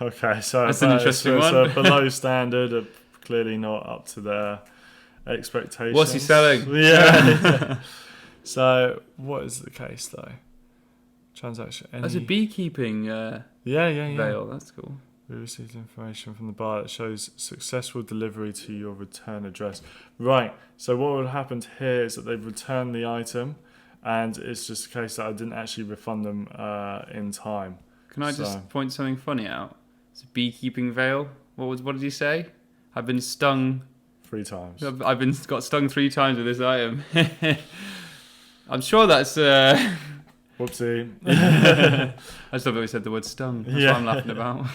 Okay, so That's an interesting one. So below standard, clearly not up to their expectations. What's he selling? Yeah. So what is the case though? Transaction. That's a beekeeping Yeah. veil. That's cool. We received information from the buyer that shows successful delivery to your return address. Right. So what would happen here is that they've returned the item, and it's just a case that I didn't actually refund them in time. Can I just point something funny out? It's a beekeeping veil. What did you say? I've been stung 3 times. I've got stung 3 times with this item. I'm sure that's. Whoopsie. I just thought we said the word stung. That's what I'm laughing about.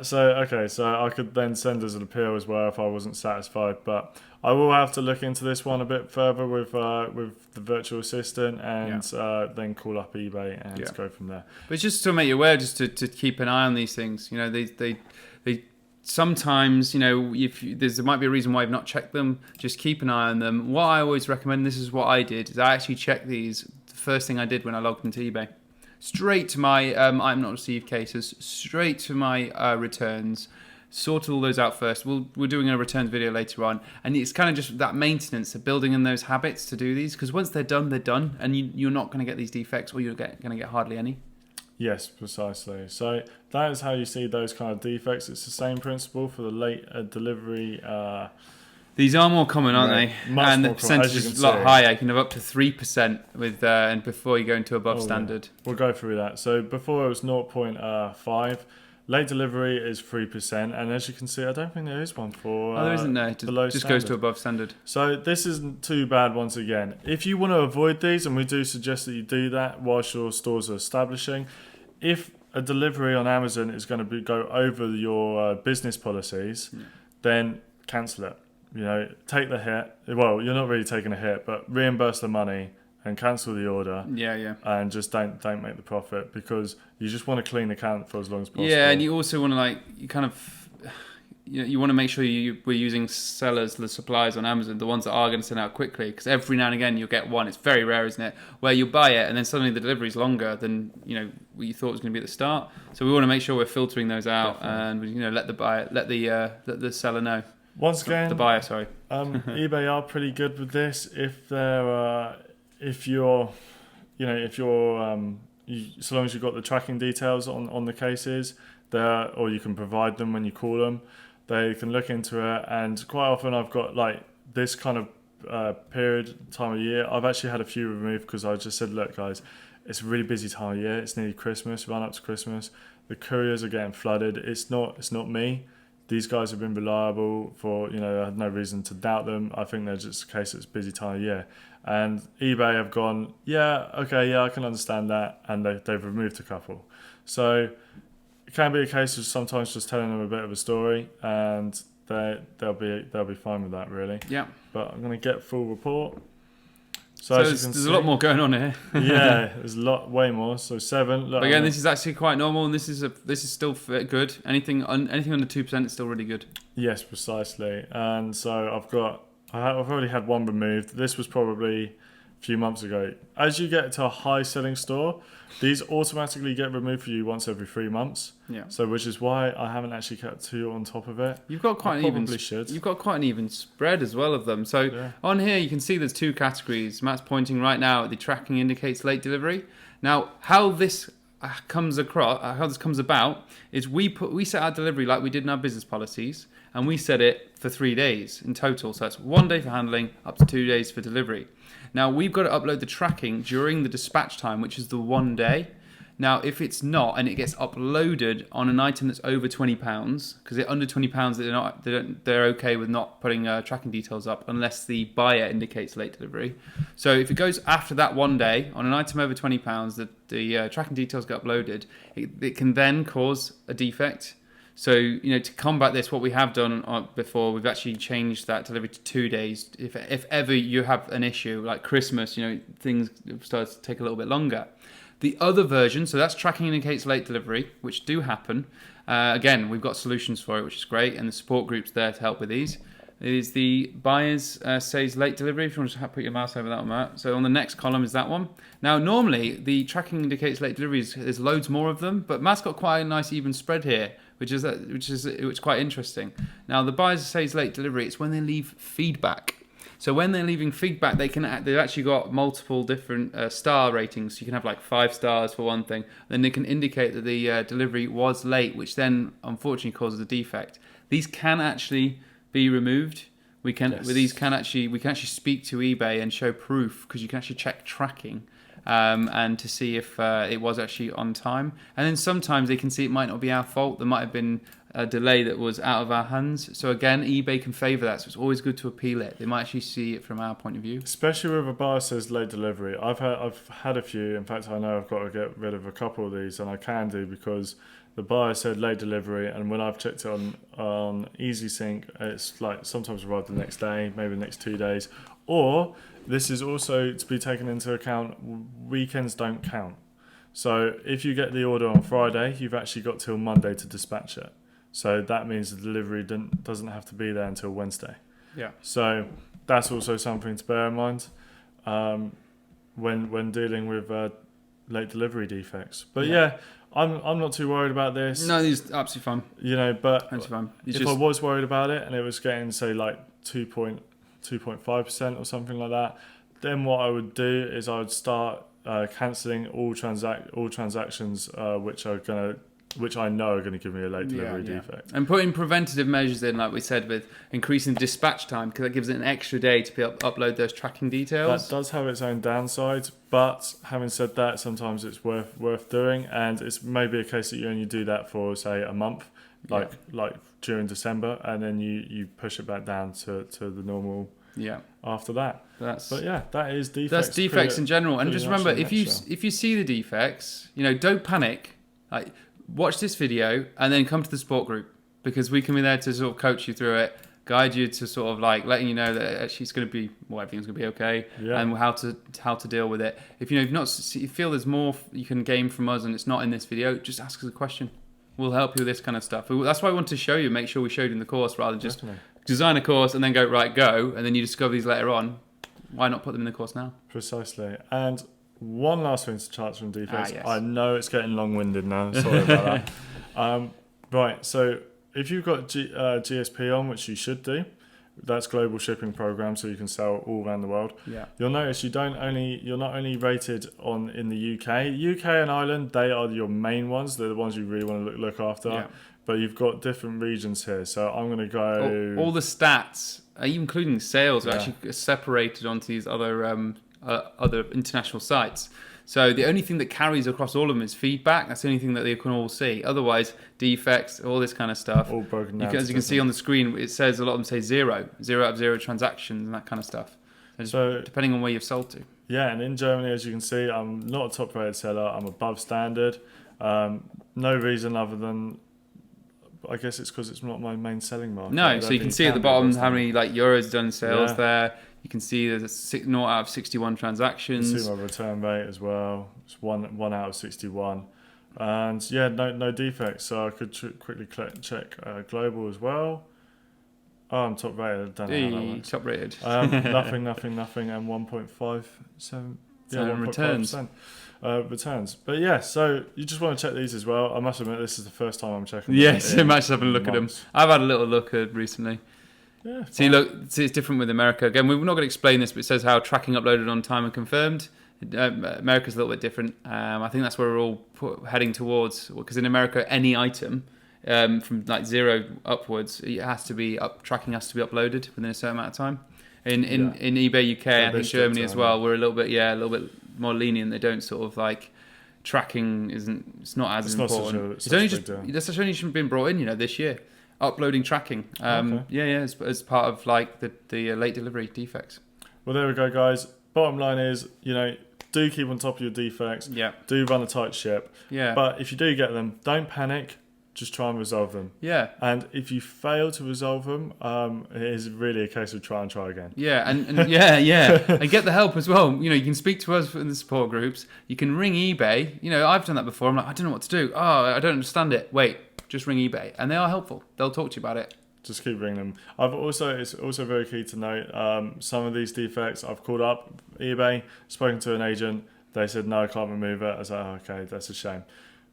So I could then send as an appeal as well if I wasn't satisfied, but I will have to look into this one a bit further with the virtual assistant and then call up eBay and go from there. But it's just to make you aware, just to keep an eye on these things. You know, they sometimes, you know, if there might be a reason why you've not checked them, just keep an eye on them. What I always recommend, this is what I did, is I actually checked these. The first thing I did when I logged into eBay, straight to my item not received cases, straight to my returns, sorted all those out first. We're doing a returns video later on, and it's kind of just that maintenance of building in those habits to do these, because once they're done, and you're not going to get these defects, or you're going to get hardly any. Yes, precisely. So that is how you see those kind of defects. It's the same principle for the late delivery. These are more common, aren't they? And the percentage is a lot higher. You can have up to 3% with and before you go into above standard. Yeah. We'll go through that. So before it was 0.5. Late delivery is 3%, and as you can see, I don't think there is one for there isn't there. Just goes to above standard. So this isn't too bad once again. If you want to avoid these, and we do suggest that you do that whilst your stores are establishing, if a delivery on Amazon is going to go over your business policies, then cancel it. You know, take the hit. Well, you're not really taking a hit, but reimburse the money and cancel the order. Yeah. And just don't make the profit, because you just want to clean the account for as long as possible. Yeah, and you also want to you want to make sure we're using sellers, the suppliers on Amazon, the ones that are going to send out quickly, because every now and again you'll get one. It's very rare, isn't it? Where you buy it and then suddenly the delivery is longer than what you thought it was going to be at the start. So we want to make sure we're filtering those out. Definitely. And let the seller know. Once again, the buyer, sorry. eBay are pretty good with this. So long as you've got the tracking details on the cases there, or you can provide them when you call them, they can look into it. And quite often I've got like this kind of time of year. I've actually had a few removed because I just said, look guys, it's a really busy time of year. It's nearly Christmas, run up to Christmas. The couriers are getting flooded. It's not me. These guys have been reliable for, I had no reason to doubt them. I think they're just a case that it's a busy time of year. And eBay have gone, I can understand that. And they've removed a couple. So it can be a case of sometimes just telling them a bit of a story, and they'll be fine with that, really. Yeah. But I'm going to get full report. So there's a lot more going on here. Yeah, there's way more. So 7. Look, but again, this is actually quite normal, and this is still good. Anything under 2% is still really good. Yes, precisely. And so I've already had one removed. This was probably a few months ago. As you get to a high-selling store, these automatically get removed for you once every 3 months. Yeah. So which is why I haven't actually kept 2 on top of it. You've got quite You've got quite an even spread as well of them. So on here you can see there's 2 categories. Matt's pointing right now at the tracking indicates late delivery. Now how this comes about is we set our delivery like we did in our business policies, and we set it for 3 days in total. So that's 1 day for handling, up to 2 days for delivery. Now, we've got to upload the tracking during the dispatch time, which is the 1 day. Now, if it's not, and it gets uploaded on an item that's over £20, because they're under £20, they're okay with not putting tracking details up unless the buyer indicates late delivery. So if it goes after that 1 day on an item over £20, the tracking details get uploaded, it can then cause a defect. So, to combat this, what we have done before, we've actually changed that delivery to 2 days. If ever you have an issue, like Christmas, things start to take a little bit longer. The other version, so that's tracking indicates late delivery, which do happen. Again, we've got solutions for it, which is great, and the support group's there to help with these. is the buyers says late delivery. If you want to put your mouse over that one, Matt. So on the next column is that one. Now, normally the tracking indicates late deliveries. There's loads more of them, but Matt's got quite a nice even spread here, which is quite interesting. Now, the buyers says late delivery. It's when they leave feedback. So when they're leaving feedback, they've actually got multiple different star ratings. You can have like 5 stars for one thing. Then they can indicate that the delivery was late, which then unfortunately causes a defect. These can actually be removed. We can actually speak to eBay and show proof, because you can actually check tracking and to see if it was actually on time. And then sometimes they can see it might not be our fault. There might have been a delay that was out of our hands. So again, eBay can favour that. So it's always good to appeal it. They might actually see it from our point of view. Especially with a buyer says late delivery. I've had a few. In fact, I know I've got to get rid of a couple of these, and I can do, because the buyer said late delivery, and when I've checked it on easync, it's like sometimes arrived the next day, maybe the next 2 days. Or this is also to be taken into account, weekends don't count. So if you get the order on Friday, you've actually got till Monday to dispatch it. So that means the delivery doesn't have to be there until Wednesday. Yeah. So that's also something to bear in mind when dealing with late delivery defects. But yeah, I'm not too worried about this. No, these absolutely fine. You know, but fine. If I was worried about it and it was getting, say, like 2.5% or something like that, then what I would do is I would start cancelling all transactions which I know are going to give me a late delivery defect. And putting preventative measures in, like we said, with increasing dispatch time, because that gives it an extra day to be upload those tracking details. That does have its own downsides, but having said that, sometimes it's worth doing, and it's maybe a case that you only do that for, say, a month, like during December, and then you push it back down to the normal after that. That is defects. That's defects in general. And just remember, if you see the defects, don't panic. Like, watch this video and then come to the support group, because we can be there to sort of coach you through it, guide you to sort of like letting you know that actually it's going to be, everything's going to be okay, and how to deal with it. If you feel there's more you can gain from us and it's not in this video, just ask us a question. We'll help you with this kind of stuff. That's why I want to show you, make sure we showed you in the course, rather than just design a course and then go and then you discover these later on. Why not put them in the course now? Precisely. And one last thing to charge from defects. Yes. I know it's getting long-winded now. Sorry about that. Right. So if you've got GSP on, which you should do, that's global shipping program, so you can sell all around the world. Yeah. You'll notice you're not only rated in the UK and Ireland. They are your main ones. They're the ones you really want to look after. Yeah. But you've got different regions here. So I'm going to go. All the stats, including sales, are actually separated onto these other international sites. So the only thing that carries across all of them is feedback. That's the only thing that they can all see. Otherwise, defects, all this kind of stuff. All broken down. As you can see on the screen, it says a lot of them say 0 out of 0 transactions and that kind of stuff. So depending on where you've sold to. Yeah, and in Germany, as you can see, I'm not a top-rated seller. I'm above standard. No reason other than, I guess it's because it's not my main selling market. No, so you can see at the bottom how many euros done sales there. You can see there's 0 out of 61 transactions. You can see my return rate as well. It's 1 out of 61. And no defects. So I could quickly check global as well. Oh, I'm top rated. I don't know how that works. Top rated. Nothing, and 1.57. Yeah, 1.5% returns. But so you just want to check these as well. I must admit, this is the first time I'm checking. Yes, I'm actually having a look at them. I've had a little look at recently. Yeah. See, it's different with America. Again, we're not going to explain this, but it says how tracking uploaded on time and confirmed. America's a little bit different. I think that's where we're all heading towards. Because in America, any item from like 0 upwards, tracking has to be uploaded within a certain amount of time. In eBay UK, I think Germany as well, we're a little bit more lenient. They don't sort of like tracking it's not as important. That's only been brought in, this year. Uploading tracking, as part of like the late delivery defects. Well, there we go, guys. Bottom line is, do keep on top of your defects. Yeah. Do run a tight ship. Yeah. But if you do get them, don't panic. Just try and resolve them. Yeah. And if you fail to resolve them, it is really a case of try again. Yeah, and and get the help as well. You can speak to us in the support groups. You can ring eBay. I've done that before. I'm like, I don't know what to do. Oh, I don't understand it. Wait. Just ring eBay, and they are helpful. They'll talk to you about it. Just keep ringing them. It's also very key to note, some of these defects, I've called up eBay, spoken to an agent, they said, no, I can't remove it. I was like, oh, okay, that's a shame.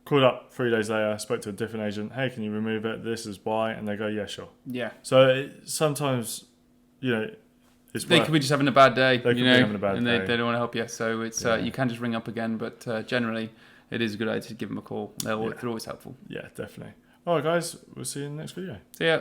Called up 3 days later, spoke to a different agent, hey, can you remove it? This is why. And they go, yeah, sure. Yeah. So sometimes, they could be just having a bad day. They could be having a bad and day. They don't want to help you. So it's you can just ring up again, but generally it is a good idea to give them a call. They're always helpful. Yeah, definitely. All right, guys, we'll see you in the next video. See ya.